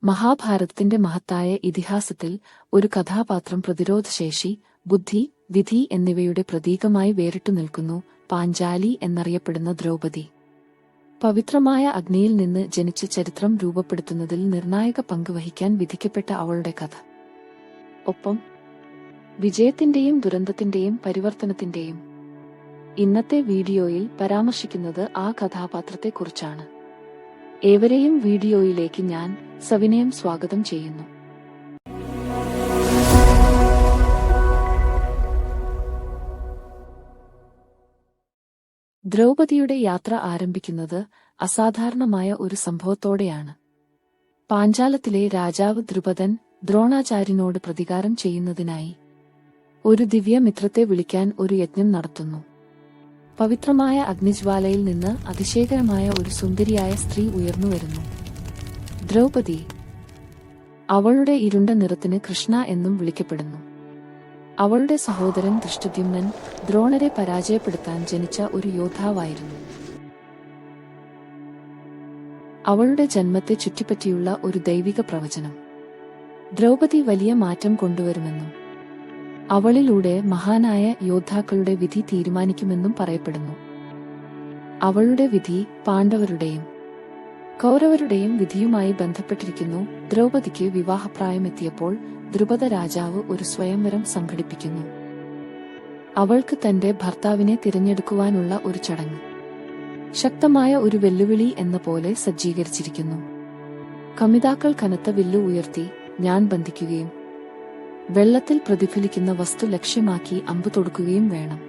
മഹാഭാരതത്തിന്റെ മഹത്തായ ഇതിഹാസത്തിൽ ഒരു കഥാപാത്രം പ്രതിരോധശേഷി, ബുദ്ധി, വിധി എന്നിവയുടെ പ്രതീകമായി വേറിട്ടു നിൽക്കുന്നു. പാഞ്ചാലി എന്നറിയപ്പെടുന്ന ദ്രൗപദി. പവിത്രമായ അഗ്നിയിൽ നിന്ന് ജനിച്ച് ചരിത്രം രൂപപ്പെടുത്തുന്നതിൽ നിർണായക പങ്ക് വഹിക്കാൻ വിധിക്കപ്പെട്ട അവളുടെ കഥ. ഒപ്പം വിജയത്തിന്റെയും ദുരന്തത്തിന്റെയും പരിവർത്തനത്തിന്റെയും. ഇന്നത്തെ വീഡിയോയിൽ പരാമർശിക്കുന്നത് ആ കഥാപാത്രത്തെക്കുറിച്ചാണ്. ഏവരെയും വീഡിയോയിലേക്ക് ഞാൻ സവിനയം സ്വാഗതം ചെയ്യുന്നു. ദ്രൗപദിയുടെ യാത്ര ആരംഭിക്കുന്നത് അസാധാരണമായ ഒരു സംഭവത്തോടെയാണ്. പാഞ്ചാലത്തിലെ രാജാവ് ദ്രുപദൻ ദ്രോണാചാര്യനോട് പ്രതികാരം ചെയ്യുന്നതിനായി ഒരു ദിവ്യമിത്രത്തെ വിളിക്കാൻ ഒരു യജ്ഞം നടത്തുന്നു. പവിത്രമായ അഗ്നിജ്വാലയിൽ നിന്ന് അതിശയകരമായ ഒരു സുന്ദരിയായ സ്ത്രീ ഉയർന്നുവരുന്നു. ദ്രൗപദി. അവളുടെ ഇരുണ്ട നിറത്തിന് കൃഷ്ണ എന്നും വിളിക്കപ്പെടുന്നു. അവളുടെ സഹോദരൻ ദൃഷ്ടദ്യുമ്നൻ ദ്രോണരെ പരാജയപ്പെടുത്താൻ ജനിച്ച ഒരു യോദ്ധാവായിരുന്നു. അവളുടെ ജന്മത്തെ ചുറ്റിപ്പറ്റിയുള്ള ഒരു ദൈവിക പ്രവചനം. ദ്രൗപദി വലിയ മാറ്റം കൊണ്ടുവരുമെന്നും അവളിലൂടെ മഹാനായ യോദ്ധാക്കളുടെ വിധി തീരുമാനിക്കുമെന്നും പറയപ്പെടുന്നു. അവളുടെ വിധി പാണ്ഡവരുടെയും കൗരവരുടെയും വിധിയുമായി ബന്ധപ്പെട്ടിരിക്കുന്നു. ദ്രൗപദിക്ക് വിവാഹപ്രായമെത്തിയപ്പോൾ ദ്രുപദ രാജാവ് ഒരു സ്വയംവരം സംഘടിപ്പിക്കുന്നു. അവൾക്ക് തന്റെ ഭർത്താവിനെ തിരഞ്ഞെടുക്കുവാനുള്ള ഒരു ചടങ്ങ് ശക്തമായ ഒരു വെല്ലുവിളി എന്ന പോലെ സജ്ജീകരിച്ചിരിക്കുന്നു. കമിതാക്കൾ കനത്ത വില്ലു ഉയർത്തി ഞാൻ ബന്ധിക്കുകയും വെള്ളത്തിൽ പ്രതിഫലിക്കുന്ന വസ്തു ലക്ഷ്യമാക്കി അമ്പ് തൊടുക്കുകയും വേണം.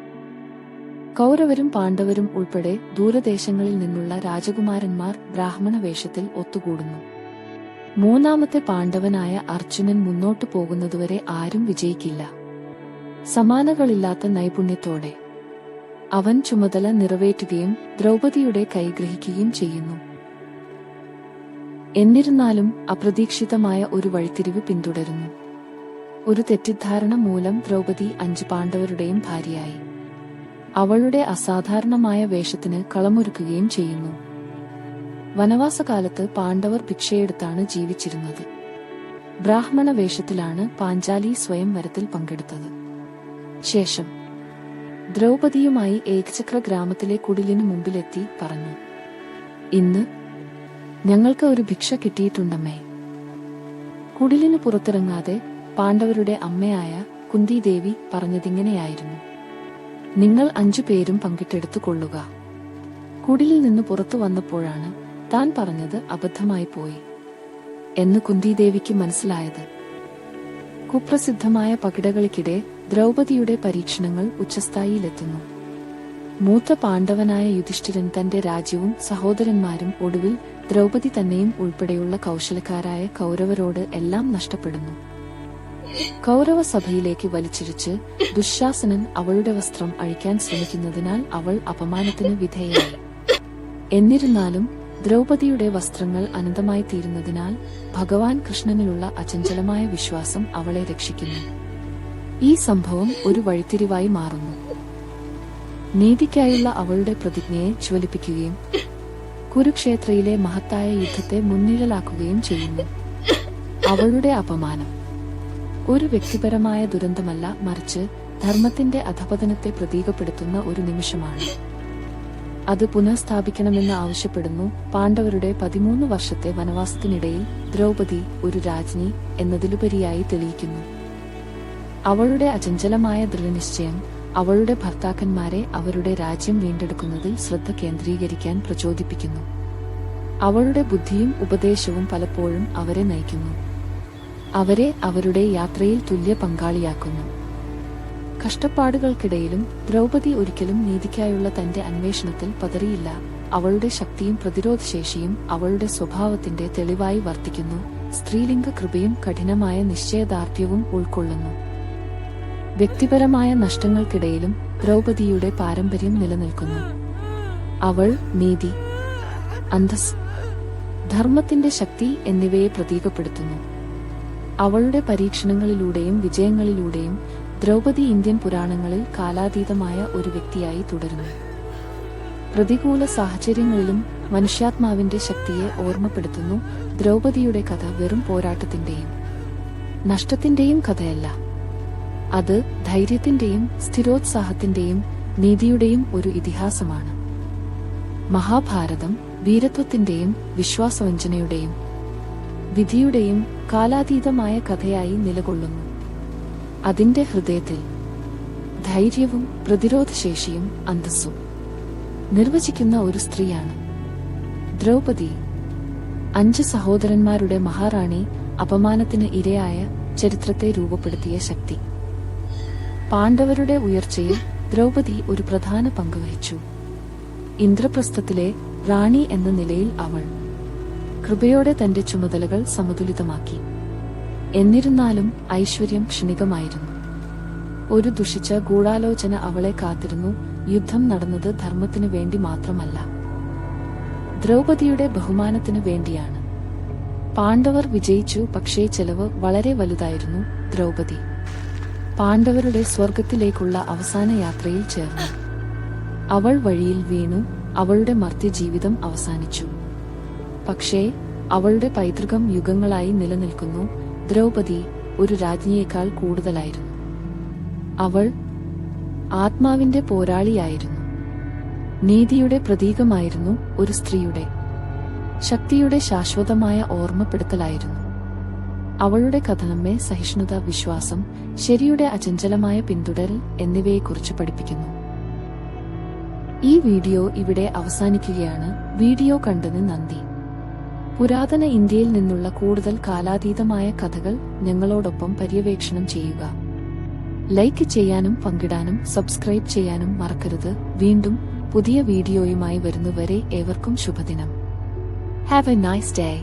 കൗരവരും പാണ്ഡവരും ഉൾപ്പെടെ ദൂരദേശങ്ങളിൽ നിന്നുള്ള രാജകുമാരന്മാർ ബ്രാഹ്മണ വേഷത്തിൽ ഒത്തുകൂടുന്നു. മൂന്നാമത്തെ പാണ്ഡവനായ അർജുനൻ മുന്നോട്ടു പോകുന്നതുവരെ ആരും വിജയിക്കില്ല. സമാനകളില്ലാത്ത നൈപുണ്യത്തോടെ അവൻ ചുമതല നിറവേറ്റുകയും ദ്രൗപദിയുടെ കൈ ഗ്രഹിക്കുകയും ചെയ്യുന്നു. എന്നിരുന്നാലും അപ്രതീക്ഷിതമായ ഒരു വഴിത്തിരിവ് പിന്തുടരുന്നു. ഒരു തെറ്റിദ്ധാരണ മൂലം ദ്രൗപദി 5 പാണ്ഡവരുടെയും ഭാര്യയായി. അവളുടെ അസാധാരണമായ വേഷത്തിന് കളമൊരുക്കുകയും ചെയ്യുന്നു. വനവാസകാലത്ത് പാണ്ഡവർ ഭിക്ഷയെടുത്താണ് ജീവിച്ചിരുന്നത്. ബ്രാഹ്മണ വേഷത്തിലാണ് പാഞ്ചാലി സ്വയംവരത്തിൽ പങ്കെടുത്തത്. ശേഷം ദ്രൗപദിയുമായി ഏകചക്ര ഗ്രാമത്തിലെ കുടിലിനു മുമ്പിലെത്തി പറഞ്ഞു, ഇന്ന് ഞങ്ങൾക്ക് ഒരു ഭിക്ഷ കിട്ടിയിട്ടുണ്ടമ്മേ. കുടിലിനു പുറത്തിറങ്ങാതെ പാണ്ഡവരുടെ അമ്മയായ കുന്തിദേവി പറഞ്ഞതിങ്ങനെയായിരുന്നു, നിങ്ങൾ 5 പേരും പങ്കിട്ടെടുത്തു കൊള്ളുക. കുടിലിൽ നിന്ന് പുറത്തു വന്നപ്പോഴാണ് താൻ പറഞ്ഞത് അബദ്ധമായി പോയി എന്ന് കുന്തിദേവിക്ക് മനസ്സിലായത്. കുപ്രസിദ്ധമായ പകിടകളിക്കിടെ ദ്രൗപദിയുടെ പരീക്ഷണങ്ങൾ ഉച്ചസ്ഥായിയിലെത്തുന്നു. മൂത്ത പാണ്ഡവനായ യുധിഷ്ഠിരൻ തന്റെ രാജ്യവും സഹോദരന്മാരും ഒടുവിൽ ദ്രൗപദി തന്നെയും ഉൾപ്പെടെയുള്ള കൗശലക്കാരായ കൗരവരോട് എല്ലാം നഷ്ടപ്പെടുന്നു. കൗരവ സഭയിലേക്ക് വലിച്ചിരിച്ച് ദുശ്ശാസനൻ അവളുടെ വസ്ത്രം അഴിക്കാൻ ശ്രമിക്കുന്നതിനാൽ അവൾ അപമാനത്തിന് വിധേയയായി. എന്നിരുന്നാലും ദ്രൗപദിയുടെ വസ്ത്രങ്ങൾ അനന്തമായി തീരുന്നതിനാൽ ഭഗവാൻ കൃഷ്ണനിലുള്ള അചഞ്ചലമായ വിശ്വാസം അവളെ രക്ഷിക്കുന്നു. ഈ സംഭവം ഒരു വഴിത്തിരിവായി മാറുന്നു. നീതിക്കായുള്ള അവളുടെ പ്രതിജ്ഞയെ ജ്വലിപ്പിക്കുകയും കുരുക്ഷേത്രയിലെ മഹത്തായ യുദ്ധത്തെ മുൻനിഴലാക്കുകയും ചെയ്യുന്നു. അവളുടെ അപമാനം ഒരു വ്യക്തിപരമായ ദുരന്തമല്ല, മറിച്ച് ധർമ്മത്തിന്റെ അധപതനത്തെ പ്രതീകപ്പെടുത്തുന്ന ഒരു നിമിഷമാണ്. അത് പുനഃസ്ഥാപിക്കണമെന്ന് ആവശ്യപ്പെടുന്നു. പാണ്ഡവരുടെ 13 വർഷത്തെ വനവാസത്തിനിടയിൽ ദ്രൗപദി ഒരു രാജ്ഞി എന്നതിലുപരിയായി തെളിയിക്കുന്നു. അവളുടെ അചഞ്ചലമായ ദൃഢനിശ്ചയം അവളുടെ ഭർത്താക്കന്മാരെ അവരുടെ രാജ്യം വീണ്ടെടുക്കുന്നതിൽ ശ്രദ്ധ കേന്ദ്രീകരിക്കാൻ പ്രചോദിപ്പിക്കുന്നു. അവളുടെ ബുദ്ധിയും ഉപദേശവും പലപ്പോഴും അവരെ നയിക്കുന്നു. അവരെ അവരുടെ യാത്രയിൽ തുല്യ പങ്കാളിയാക്കുന്നു. കഷ്ടപ്പാടുകൾക്കിടയിലും ദ്രൗപദി ഒരിക്കലും നീതിക്കായുള്ള തന്റെ അന്വേഷണത്തിൽ പതറിയില്ല. അവളുടെ ശക്തിയും പ്രതിരോധശേഷിയും അവളുടെ സ്വഭാവത്തിന്റെ തെളിവായി വർത്തിക്കുന്നു. സ്ത്രീലിംഗ കൃപയും കഠിനമായ നിശ്ചയദാർഢ്യവും ഉൾക്കൊള്ളുന്നു. വ്യക്തിപരമായ നഷ്ടങ്ങൾക്കിടയിലും ദ്രൗപദിയുടെ പാരമ്പര്യം നിലനിൽക്കുന്നു. അവൾ നീതി, അന്തസ്, ധർമ്മത്തിന്റെ ശക്തി എന്നിവയെ പ്രതീകപ്പെടുത്തുന്നു. അവളുടെ പരീക്ഷണങ്ങളിലൂടെയും വിജയങ്ങളിലൂടെയും ദ്രൗപദി ഇന്ത്യൻ പുരാണങ്ങളിൽ കാലാതീതമായ ഒരു വ്യക്തിയായി തുടരുന്നു. പ്രതികൂല സാഹചര്യങ്ങളിലും മനുഷ്യാത്മാവിന്റെ ശക്തിയെ ഓർമ്മപ്പെടുത്തുന്നു. ദ്രൗപദിയുടെ കഥ വെറും പോരാട്ടത്തിന്റെയും നഷ്ടത്തിന്റെയും കഥയല്ല. അത് ധൈര്യത്തിന്റെയും സ്ഥിരോത്സാഹത്തിന്റെയും നീതിയുടെയും ഒരു ഇതിഹാസമാണ്. മഹാഭാരതം വീരത്വത്തിന്റെയും വിശ്വാസവഞ്ചനയുടെയും വിധിയുടെയും കാലാതീതമായ കഥയായി നിലകൊള്ളുന്നു. അതിന്റെ ഹൃദയത്തിൽ ധൈര്യവും പ്രതിരോധശേഷിയും അന്തസ്സും നിർവചിക്കുന്ന ഒരു സ്ത്രീയാണ് ദ്രൗപദി. 5 സഹോദരന്മാരുടെ മഹാറാണി, അപമാനത്തിന് ഇരയായ ചരിത്രത്തെ രൂപപ്പെടുത്തിയ ശക്തി. പാണ്ഡവരുടെ ഉയർച്ചയിൽ ദ്രൗപദി ഒരു പ്രധാന പങ്ക് വഹിച്ചു. ഇന്ദ്രപ്രസ്ഥത്തിലെ റാണി എന്ന നിലയിൽ അവൾ കൃപയോടെ തന്റെ ചുമതലകൾ സമതുലിതമാക്കി. എന്നിരുന്നാലും ഐശ്വര്യം ക്ഷണികമായിരുന്നു. ഒരു ദുഷിച്ച ഗൂഢാലോചന അവളെ കാത്തിരുന്നു. യുദ്ധം നടന്നത് ധർമ്മത്തിനു വേണ്ടി മാത്രമല്ല, ദ്രൗപദിയുടെ ബഹുമാനത്തിനു വേണ്ടിയാണ്. പാണ്ഡവർ വിജയിച്ചു, പക്ഷേ ചെലവ് വളരെ വലുതായിരുന്നു. ദ്രൗപദി പാണ്ഡവരുടെ സ്വർഗത്തിലേക്കുള്ള അവസാന യാത്രയിൽ ചേർന്നു. അവൾ വഴിയിൽ വീണു. അവളുടെ മർത്യജീവിതം അവസാനിച്ചു. പക്ഷേ അവളുടെ പൈതൃകം യുഗങ്ങളായി നിലനിൽക്കുന്നു. ദ്രൗപദി ഒരു രാജ്ഞിയേക്കാൾ കൂടുതലായിരുന്നു. അവൾ ആത്മാവിന്റെ പോരാളിയായിരുന്നു. നീതിയുടെ പ്രതീകമായിരുന്നു. ഒരു സ്ത്രീയുടെ ശക്തിയുടെ ശാശ്വതമായ ഓർമ്മപ്പെടുത്തലായിരുന്നു. അവളുടെ കഥ നമ്മെ സഹിഷ്ണുത, വിശ്വാസം, ശരിയുടെ അചഞ്ചലമായ പിന്തുടരൽ എന്നിവയെക്കുറിച്ച് പഠിപ്പിക്കുന്നു. ഈ വീഡിയോ ഇവിടെ അവസാനിക്കുകയാണ്. വീഡിയോ കണ്ടതിന് നന്ദി. പുരാതന ഇന്ത്യയിൽ നിന്നുള്ള കൂടുതൽ കാലാതീതമായ കഥകൾ ഞങ്ങളോടൊപ്പം പര്യവേക്ഷണം ചെയ്യുക. ലൈക്ക് ചെയ്യാനും പങ്കിടാനും സബ്സ്ക്രൈബ് ചെയ്യാനും മറക്കരുത്. വീണ്ടും പുതിയ വീഡിയോയുമായി വരുന്നവരെ ഏവർക്കും ശുഭദിനം. Have a nice day.